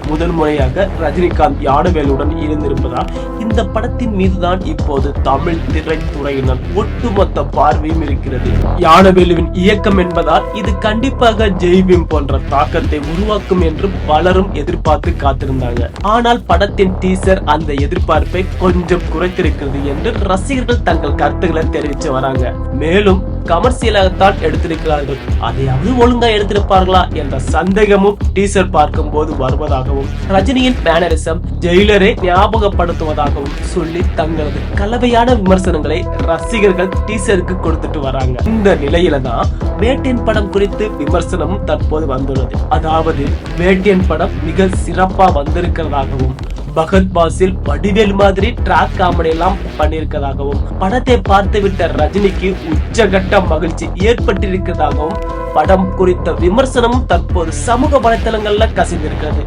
முதல் முறையாக ரஜினிகாந்த் யானவேலுடன் இருந்திருப்பதால் இந்த படத்தின் மீதுதான் இப்போது தமிழ் திரைத்துறையினர் ஒட்டுமொத்த பார்வையும் இருக்கிறது. யானவேலுவின் இயக்கம் என்பதால் இது கண்டிப்பாக ஜெய்பீம் போன்ற தாக்கத்தை உருவாக்கும் என்று பலரும் எதிர்பார்த்து காத்திருந்தாங்க. ஆனால் படத்தின் டீசர் அந்த எதிர்பார்ப்பை கொஞ்சம் குறைத்திருக்கிறது என்று ரசிகர்கள் தங்கள் கருத்துக்களை தெரிவித்து வராங்க. மேலும் கமர்சியலாகத்தான் எடுத்திருக்கிறார்கள், அதையாவது ஒழுங்கா எடுத்திருப்பார்களா என்ற சந்தேகமும் டீசர் பார்க்கும் போது வருவதாகவும் ரஜினியின் மேனரிசம் ஜெயிலரை ஞாபகப்படுத்துவதாகவும் சொல்லி தங்களது கலவையான விமர்சனங்களை ரசிகர்கள் டீசருக்கு கொடுத்துட்டு வராங்க. இந்த நிலையில தான் வேட்டையன் படம் குறித்து விமர்சனமும் தற்போது வந்துள்ளது. அதாவது வேட்டையன் படம் மிக சிறப்பா வந்திருக்கிறதாகவும் பகத் பாசில் வடிவேல் மாதிரி டிராக் காமெடி எல்லாம் பண்ணியிருக்கிறதாகவும் படத்தை பார்த்துவிட்ட ரஜினிக்கு உச்சகட்ட மகிழ்ச்சி ஏற்பட்டிருக்கிறதாகவும் படம் குறித்த விமர்சனமும் தற்போது சமூக வலைதளங்கள்ல கசிந்திருக்கிறது.